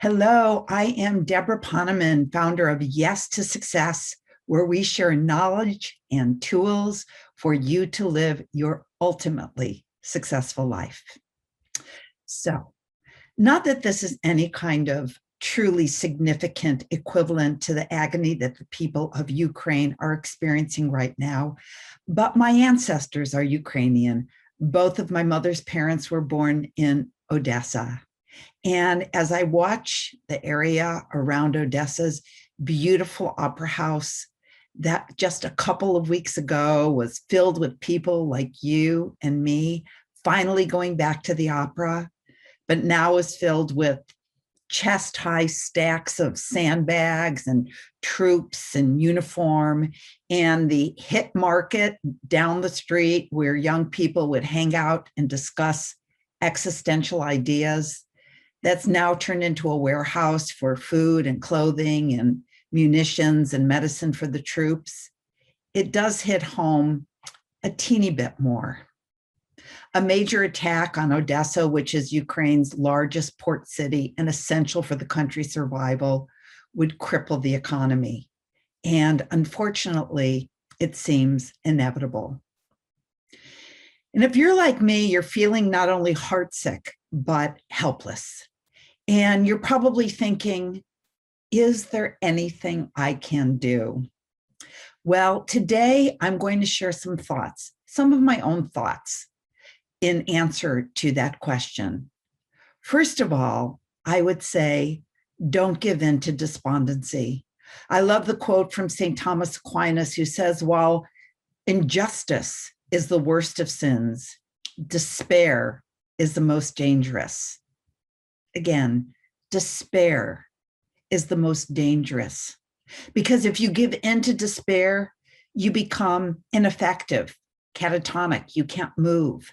Hello, I am Deborah Poneman, founder of Yes to Success, where we share knowledge and tools for you to live your ultimately successful life. So, not that this is any kind of truly significant equivalent to the agony that the people of Ukraine are experiencing right now, but my ancestors are Ukrainian. Both of my mother's parents were born in Odessa. And as I watch the area around Odessa's beautiful opera house, that just a couple of weeks ago was filled with people like you and me, finally going back to the opera, but now is filled with chest high stacks of sandbags and troops in uniform, and the hit market down the street where young people would hang out and discuss existential ideas that's now turned into a warehouse for food and clothing and munitions and medicine for the troops. It does hit home a teeny bit more. A major attack on Odessa, which is Ukraine's largest port city and essential for the country's survival, would cripple the economy. And unfortunately, it seems inevitable. And if you're like me, you're feeling not only heartsick, but helpless. And you're probably thinking, is there anything I can do? Well, today I'm going to share some thoughts, some of my own thoughts in answer to that question. First of all, I would say, don't give in to despondency. I love the quote from St. Thomas Aquinas, who says, while injustice is the worst of sins, despair is the most dangerous. Again, despair is the most dangerous, because if you give in to despair, you become ineffective, catatonic, you can't move.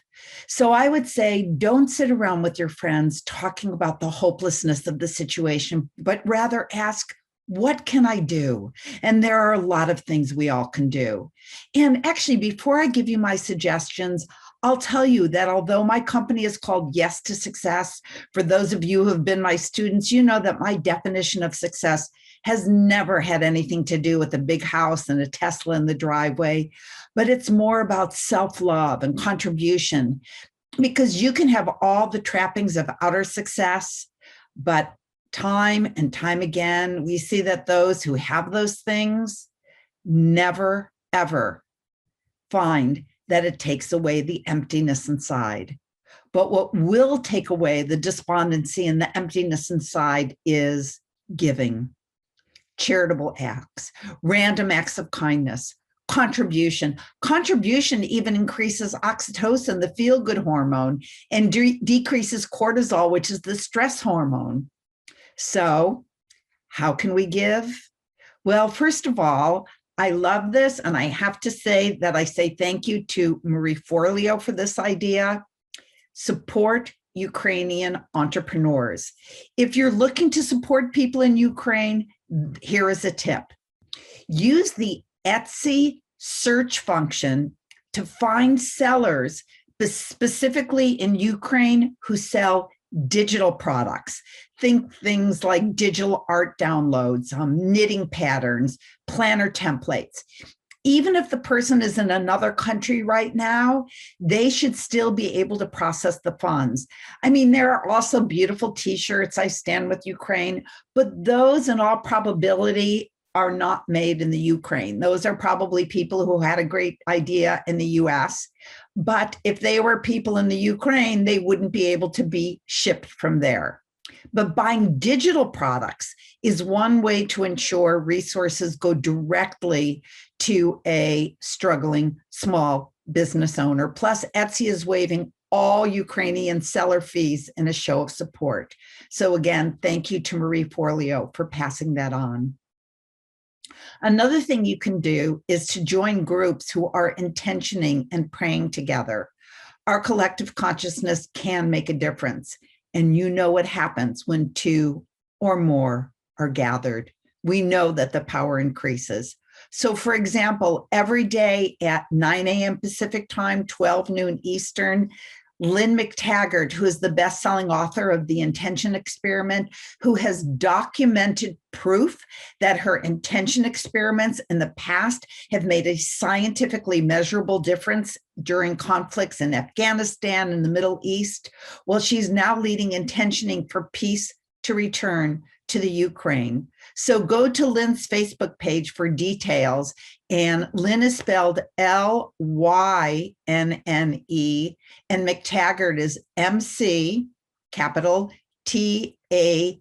So I would say, don't sit around with your friends talking about the hopelessness of the situation, but rather ask, what can I do? And there are a lot of things we all can do. And actually, before I give you my suggestions, I'll tell you that although my company is called Yes to Success, for those of you who have been my students, you know that my definition of success has never had anything to do with a big house and a Tesla in the driveway, but it's more about self-love and contribution, because you can have all the trappings of outer success, but time and time again, we see that those who have those things never, ever find that it takes away the emptiness inside. But what will take away the despondency and the emptiness inside is giving, charitable acts, random acts of kindness, contribution. Contribution even increases oxytocin, the feel-good hormone, and decreases cortisol, which is the stress hormone. So how can we give? Well, first of all, I love this, and I have to say that I say thank you to Marie Forleo for this idea. Support Ukrainian entrepreneurs. If you're looking to support people in Ukraine, here is a tip. Use the Etsy search function to find sellers specifically in Ukraine who sell digital products. Think things like digital art downloads, knitting patterns, planner templates. Even if the person is in another country right now, they should still be able to process the funds. I mean, there are also beautiful t-shirts, I Stand with Ukraine, but those in all probability are not made in the Ukraine. Those are probably people who had a great idea in the US. But if they were people in the Ukraine, they wouldn't be able to be shipped from there. But buying digital products is one way to ensure resources go directly to a struggling small business owner. Plus, Etsy is waiving all Ukrainian seller fees in a show of support. So again, thank you to Marie Forleo for passing that on. Another thing you can do is to join groups who are intentioning and praying together. Our collective consciousness can make a difference. And you know what happens when two or more are gathered. We know that the power increases. So for example, every day at 9 a.m. Pacific time, 12 noon Eastern, Lynn McTaggart, who is the best-selling author of The Intention Experiment, who has documented proof that her intention experiments in the past have made a scientifically measurable difference during conflicts in Afghanistan and the Middle East. Well, she's now leading intentioning for peace to return to the Ukraine. So go to Lynn's Facebook page for details. And Lynn is spelled Lynnne, and McTaggart is MC, capital TAGGART.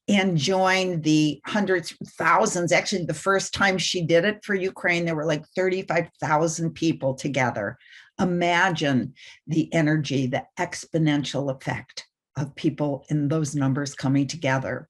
And join the hundreds, thousands. Actually, the first time she did it for Ukraine, there were like 35,000 people together. Imagine the energy, the exponential effect of people in those numbers coming together.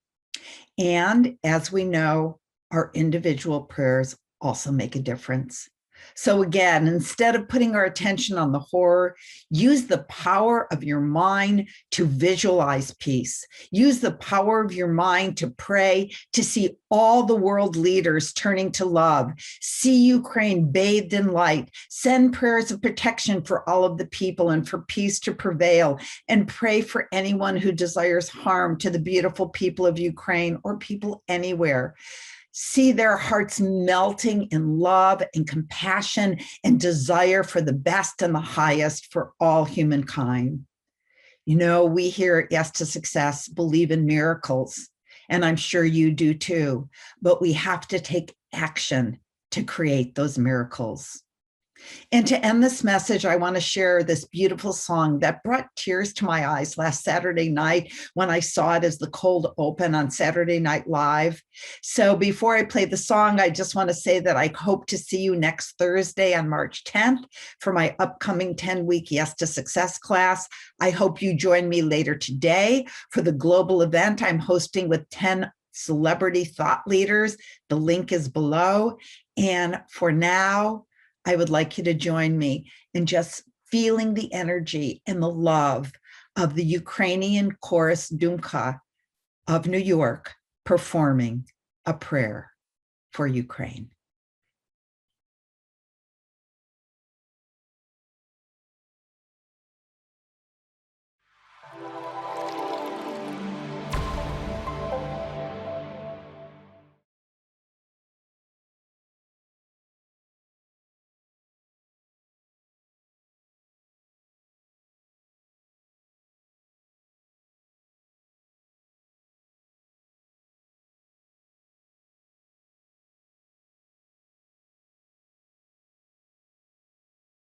And as we know, our individual prayers also make a difference. So again, instead of putting our attention on the horror, use the power of your mind to visualize peace. Use the power of your mind to pray, to see all the world leaders turning to love. See Ukraine bathed in light. Send prayers of protection for all of the people and for peace to prevail. And pray for anyone who desires harm to the beautiful people of Ukraine or people anywhere. See their hearts melting in love and compassion and desire for the best and the highest for all humankind. You know, we here at Yes to Success believe in miracles, and I'm sure you do too, but we have to take action to create those miracles. And to end this message, I want to share this beautiful song that brought tears to my eyes last Saturday night when I saw it as the cold open on Saturday Night Live. So before I play the song, I just want to say that I hope to see you next Thursday on March 10th for my upcoming 10-week Yes to Success class. I hope you join me later today for the global event I'm hosting with 10 celebrity thought leaders. The link is below. And for now, I would like you to join me in just feeling the energy and the love of the Ukrainian chorus Dumka of New York performing a prayer for Ukraine.